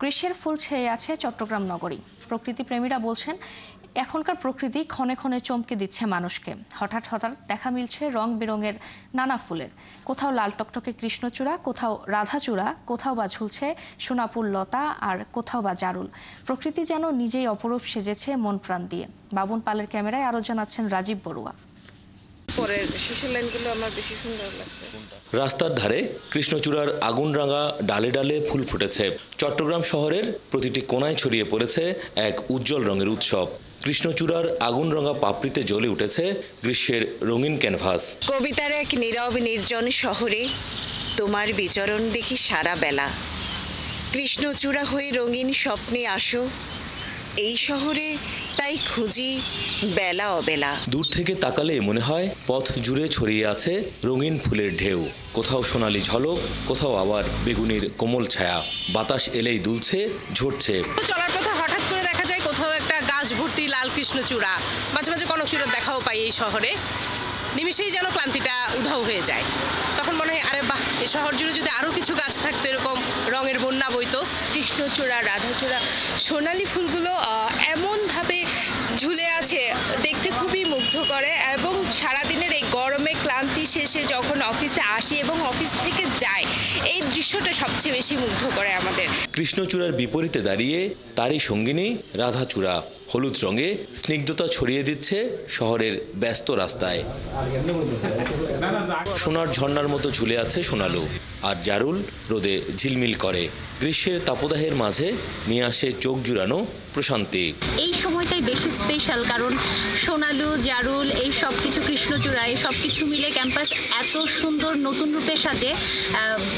গ্রীষ্মের ফুল ছেয়ে আছে চট্টগ্রাম নগরী। প্রকৃতিপ্রেমীরা বলছেন এখনকার প্রকৃতি ক্ষণে ক্ষণে চমকে দিচ্ছে মানুষকে। হঠাৎ হঠাৎ দেখা মিলছে রং বেরঙের নানা ফুলের। কোথাও লাল টকটকে কৃষ্ণচূড়া, কোথাও রাধাচূড়া, কোথাও বা ঝুলছে সোনাপুর লতা, আর কোথাও বা জারুল। প্রকৃতি যেন নিজেই অপরূপ সেজেছে মন প্রাণ দিয়ে। বাবুন পালের ক্যামেরায় আরও জানাচ্ছেন রাজীব বড়ুয়া। রাস্তার ধারে কৃষ্ণচূড়ার আগুন রাঙা ডালে ডালে ফুল ফুটেছে। চট্টগ্রাম শহরের প্রতিটি কোণায় ছড়িয়ে পড়েছে এক উজ্জ্বল রঙের উৎসব। কৃষ্ণচূড়ার আগুন রঙা পাপড়িতে জ্বলে উঠেছে গ্রীষ্মের রঙিন ক্যানভাস। কবিতার এক নীরব নির্জন শহরে তোমার বিচরণ দেখি সারা বেলা। কৃষ্ণচূড়া হয়ে রঙিন স্বপ্নে আসো এই শহরে, তাই খুঁজি বেলা অবেলা। দূর থেকে তাকালে মনে হয় পথ জুড়ে ছড়িয়ে আছে রঙিন ফুলের ঢেউ। কোথাও সোনালি ঝলক, কোথাও আবার বেগুনির কোমল ছায়া। বাতাস এলেই দুলছে, ঝরছে। চলার পথে হঠাৎ করে দেখা যায় কোথাও একটা গাছ ভর্তি লাল কৃষ্ণচূড়া, মাঝে মাঝে কনকচূড়ার দেখাও পাই এই শহরে। নিমিষেই যেন ক্লান্তিটা উধাও হয়ে যায়। তখন মনে হয় আরে বাহ, এই শহর জুড়ে যদি আরও কিছু গাছ থাকতো, এরকম রঙের বন্যা বইতো। কৃষ্ণচূড়া, রাধাচূড়া, সোনালি ফুলগুলো এমনভাবে ঝুলে আছে, দেখতে খুবই মুগ্ধ করে। এবং সারাদিনের এই গরমে ক্লান্তি শেষে যখন অফিসে আসি এবং অফিস থেকে যাই, এই দৃশ্যটা সবচেয়ে বেশি মুগ্ধ করে আমাদের। কৃষ্ণচূড়ার বিপরীতে দাঁড়িয়ে তারই সঙ্গিনী রাধাচূড়া। হলুদ রঙে স্নিগ্ধতা ছড়িয়ে দিচ্ছে শহরের ব্যস্ত রাস্তায়। সোনার ঝর্ণার মতো ঝুলে আছে সোনালু, আর জারুল রোদে ঝিলমিল করে। গ্রীষ্মের তাপদাহের মাঝে নিয়ে আসে চোখ জুড়ানো প্রশান্তি। এই সময়টাই বেশি স্পেশাল, কারণ সোনালু, জারুল, এই সব কিছু, কৃষ্ণচূড়া, এই সব কিছু মিলে ক্যাম্পাস এত সুন্দর নতুন রূপে সাজে,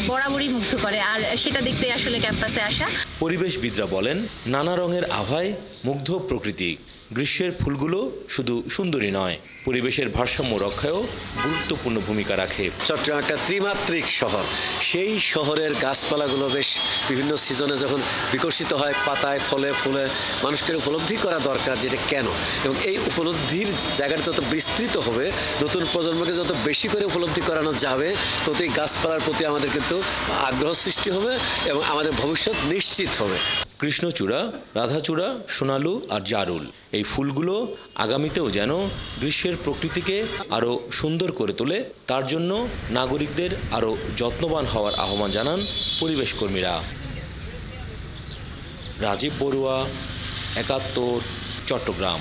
বরাবরই মুগ্ধ করে। আর সেটা দেখতে আসলে ক্যাম্পাসে আসা। পরিবেশবিদরা বলেন নানা রঙের আভায় মুগ্ধ প্রকৃতি। গ্রীষ্মের ফুলগুলো শুধু সুন্দরী নয়, পরিবেশের ভারসাম্য রক্ষায়ও গুরুত্বপূর্ণ ভূমিকা রাখে। চট্টগ্রাম একটা ত্রিমাত্রিক শহর। সেই শহরের গাছপালাগুলো বেশ বিভিন্ন সিজনে যখন বিকশিত হয়, পাতায়, ফলে, ফুলে, মানুষকে উপলব্ধি করা দরকার যেটা কেন। এবং এই উপলব্ধির জায়গাটা যত বিস্তৃত হবে, নতুন প্রজন্মকে যত বেশি করে উপলব্ধি করানো যাবে, ততই গাছপালার প্রতি আমাদের কিন্তু আগ্রহ সৃষ্টি হবে এবং আমাদের ভবিষ্যৎ নিশ্চিত হবে। কৃষ্ণচূড়া, রাধাচূড়া, সোনালু আর জারুল, এই ফুলগুলো আগামীতেও যেন গ্রীষ্মের প্রকৃতিকে আরও সুন্দর করে তোলে। তার জন্য নাগরিকদের আরও যত্নবান হওয়ার আহ্বান জানান পরিবেশ কর্মীরা। রাজীব বড়ুয়া, ৭১, চট্টগ্রাম।